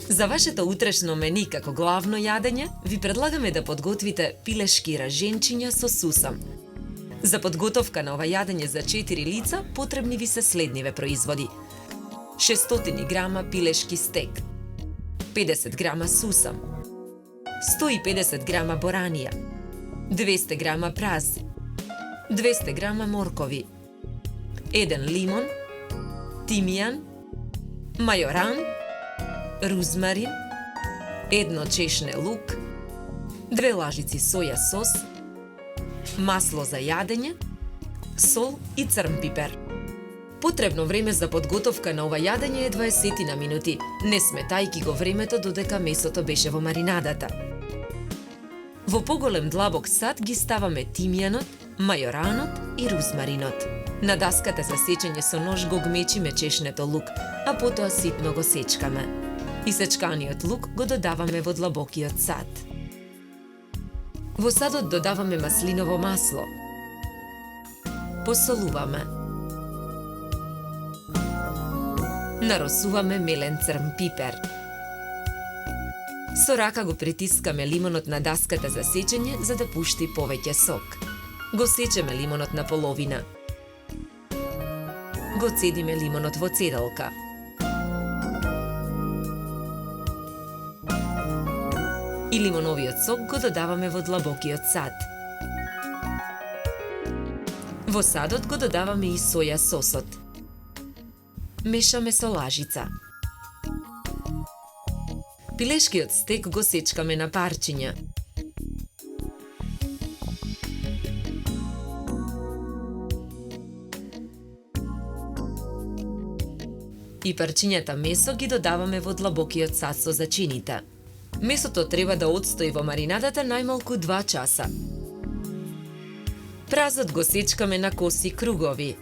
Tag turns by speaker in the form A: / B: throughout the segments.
A: За вашето утрешно мени како главно јадење, ви предлагаме да подготвите пилешки раженчиња со сусам. За подготовка на ова јадење за 4 лица потребни ви се следниве производи: 600 грама пилешки стек, 50 грама сусам, 150 грама боранија, 200 грама праз, 200 грама моркови, 1 лимон, тимијан, мајоран, рузмарин, 1 чешне лук, 2 лажици соја сос, масло за јадење, сол и црн пипер. Потребно време за подготовка на ова јадење е 20 на минути, не сметајки го времето додека месото беше во маринадата. Во поголем длабок сад ги ставаме тимијанот, мајоранот и рузмаринот. На даската за сечење со нож го гмечиме чешнето лук, а потоа ситно го сечкаме. Исечканиот лук го додаваме во длабокиот сад. Во садот додаваме маслиново масло. Посолуваме. Наросуваме мелен црн пипер. Со рака го притискаме лимонот на даската за сечење за да пушти повеќе сок. Го сечеме лимонот на половина. Го цедиме лимонот во цедалка. И лимоновиот сок го додаваме во длабокиот сад. Во садот го додаваме и соја сосот. Мешаме со лажица. Пилешкиот стек го сечкаме на парчиња. И парчињата месо ги додаваме во длабокиот сад со зачините. Месото треба да отстои во маринадата најмалку 2 часа. Празот го сечкаме на коси кругови.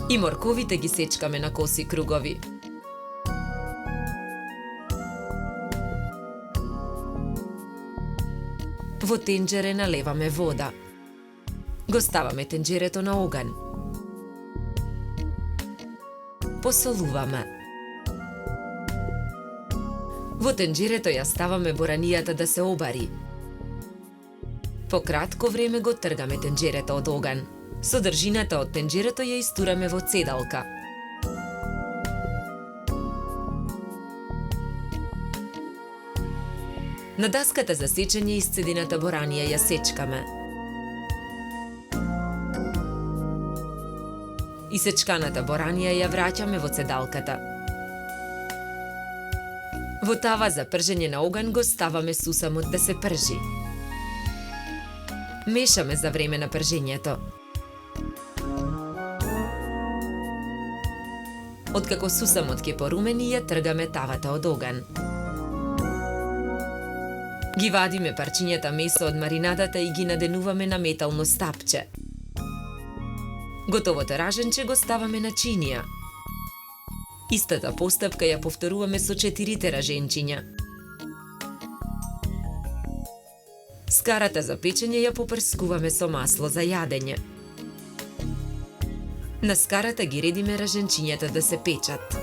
A: И морковите ги сечкаме на коси кругови. Во тенџере налеваме вода. Го ставаме тенџерето на оган. Посолуваме. Во тенџерето ја ставаме боранијата да се обари. По кратко време го тргаме тенџерето од оган. Содржината од тенџерето ја истураме во цедалка. На даската за сечење исцедената боранија ја сечкаме. Исечканата боранија ја враќаме во цедалката. Во тава за пржење на оган го ставаме сусамот да се пржи. Мешаме за време на пржењето. Откако сусамот ќе порумени, ја тргаме тавата од оган. Ги вадиме парчињата месо од маринадата и ги наденуваме на метално стапче. Готовото раженче го ставаме на чинија. Истата постапка ја повторуваме со 4 раженчиња. Скарата за печење ја попрскуваме со масло за јадење. На скарата ги редиме раженчињата да се печат.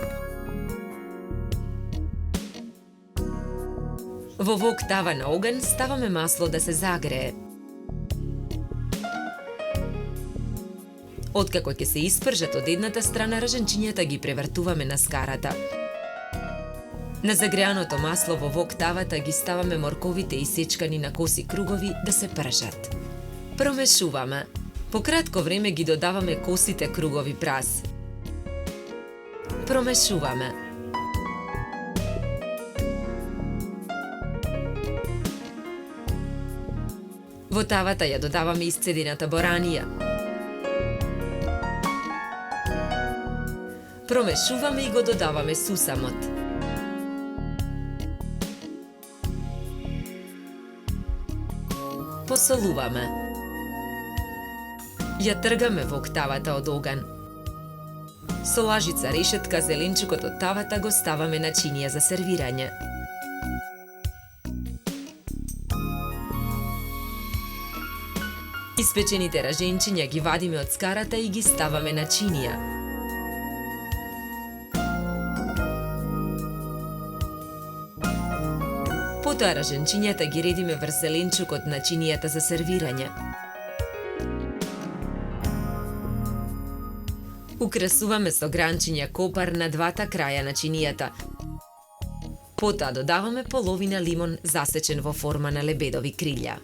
A: Во вок тава на оган ставаме масло да се загрее. Откако ќе се испржат од едната страна, раженчињата ги превртуваме на скарата. На загреаното масло во вок тавата ги ставаме морковите исечкани на коси кругови да се пржат. Промешуваме. По кратко време ги додаваме косите кругови праз. Промешуваме. Во тавата ја додаваме исцедената боранија. Промешуваме и го додаваме сусамот. Посолуваме. Ја тргаме во октавата од оган. Со лажица решетка зеленчукот од тавата го ставаме на чинија за сервирање. Испечените раженчиња ги вадиме од скарата и ги ставаме на чинија. Потоа раженчињата ги редиме врз зеленчукот на чинијата за сервирање. Украсуваме со гранчиња копар на двата краја на чинијата. Потоа додаваме половина лимон засечен во форма на лебедови крилја.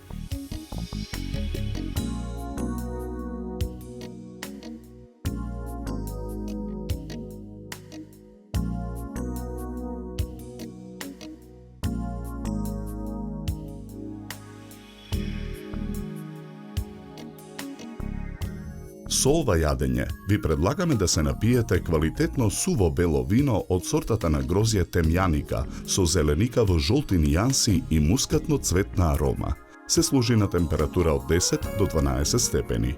B: Со ова јадење ви предлагаме да се напиете квалитетно суво бело вино од сортата на грозје темјаника со зеленика во жолти нијанси и мускатно цветна арома. Се служи на температура од 10 до 12 степени.